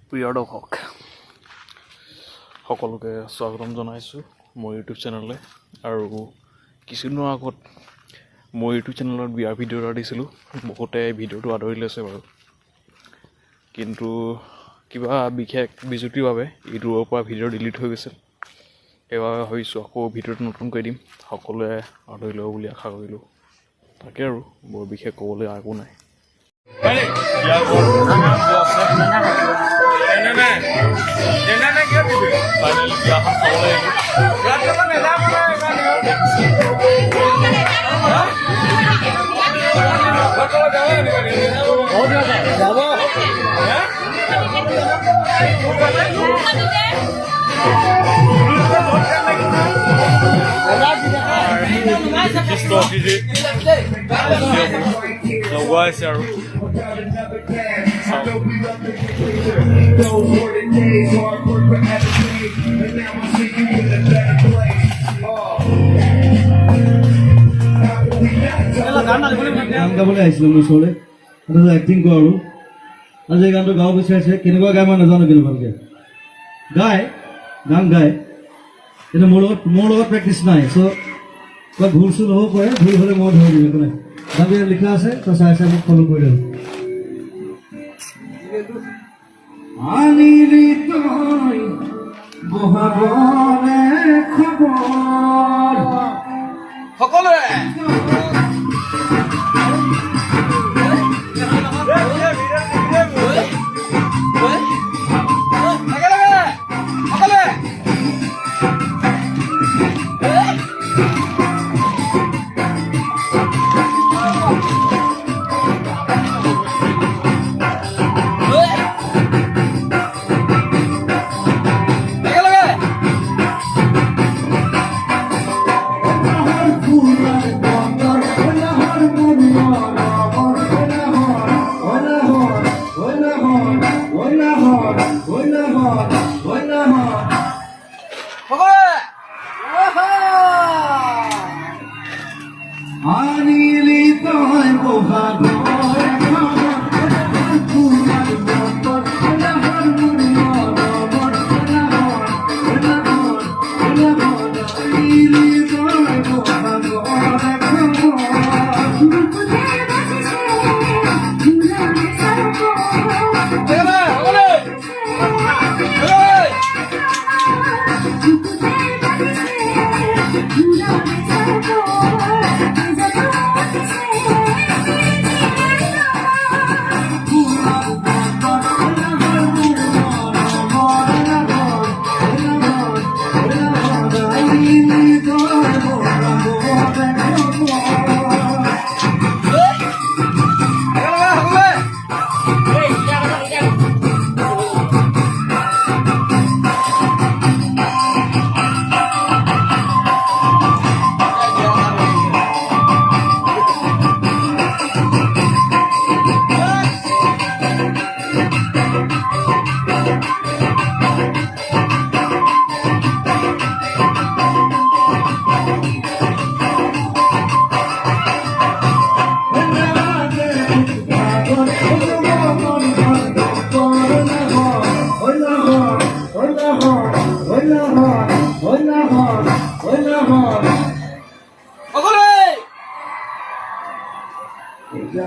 প্ৰিয় দৰ্শক সকলোকে স্বাগতম জনাইছোঁ মোৰ ইউটিউব চেনেললৈ। আৰু কিছুদিনৰ আগত মোৰ ইউটিউব চেনেলত বিয়াৰ ভিডিঅ' এটা দিছিলোঁ, বহুতে ভিডিঅ'টো আদৰি লৈছে বাৰু, কিন্তু কিবা বিশেষ বিজুতিৰ বাবে ইউটিউবৰ পৰা ভিডিঅ' ডিলিট হৈ গৈছিল। সেইবাবে ভাবিছোঁ আকৌ ভিডিঅ'টো নতুনকৈ দিম, সকলোৱে আদৰি ল'ব বুলি আশা কৰিলোঁ। তাকে আৰু বৰ বিশেষ ক'বলৈ একো নাই। লগোৱা হৈছে আৰু গান গাবলৈ আহিছিলোঁ মোৰ ওচৰলৈ, এক্টিং কৰোঁ। আজি এই গানটো গাব বিচাৰিছে, কেনেকুৱা গাই মই নাজানো, কিন্তু ভালকৈ গান গায়, কিন্তু মোৰ লগত প্ৰেক্টিচ নাই। চ' কিবা ভুল চুল হ'ব পাৰে, ভুল হ'লে মই ধৰি দিম, একো নাই। গান লিখা আছে, তই চাই মোক ফ'ল' কৰি দিম। আনিলি তই বহাবলে খবৰ সকলোৱে আনিলি তই বহাবলে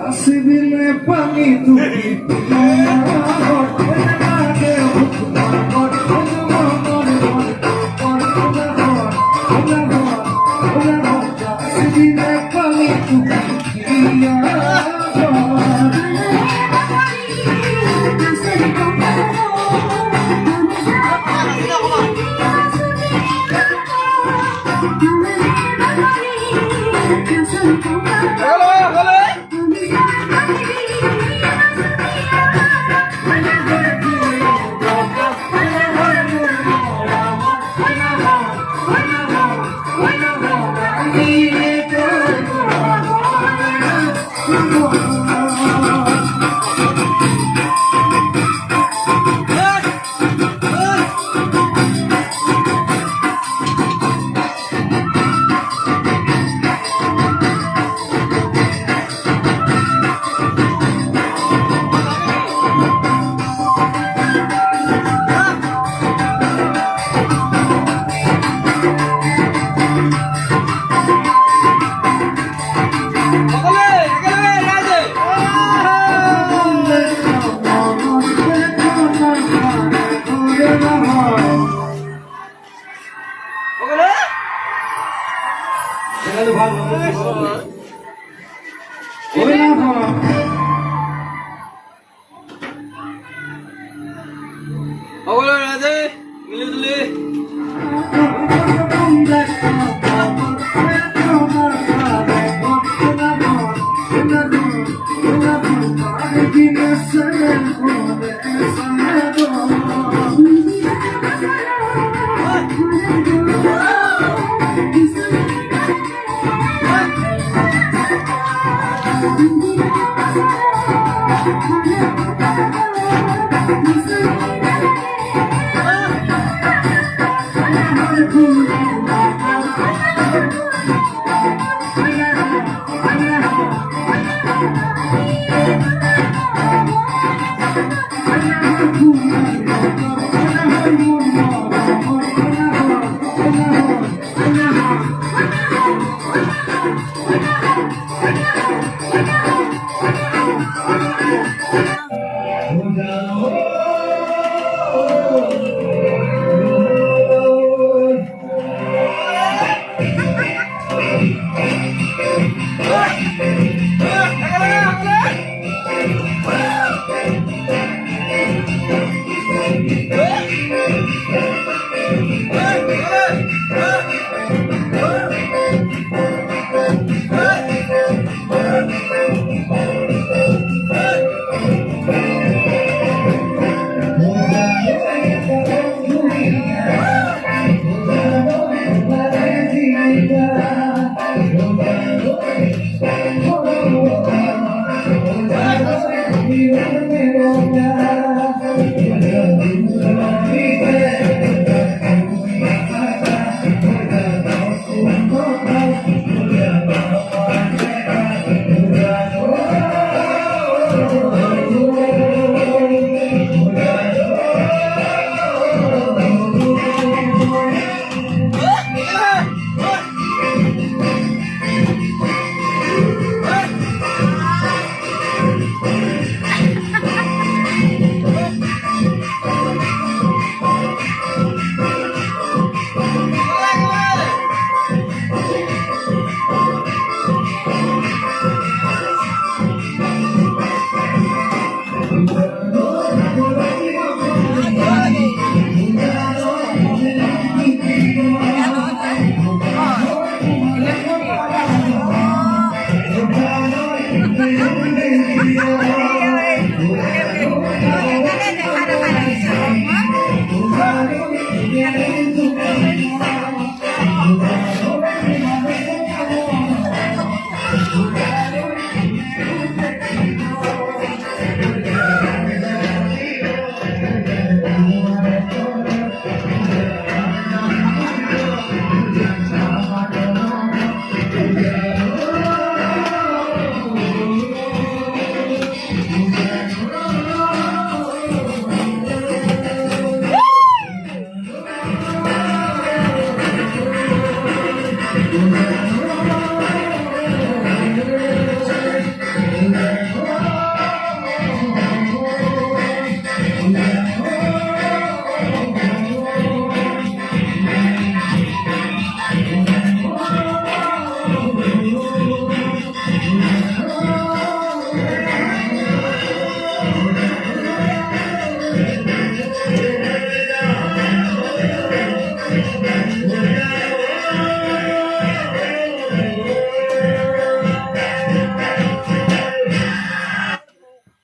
আসিবিলে পানি তুমি তাহলে ভালো হবে না Awal aja, milih-milih.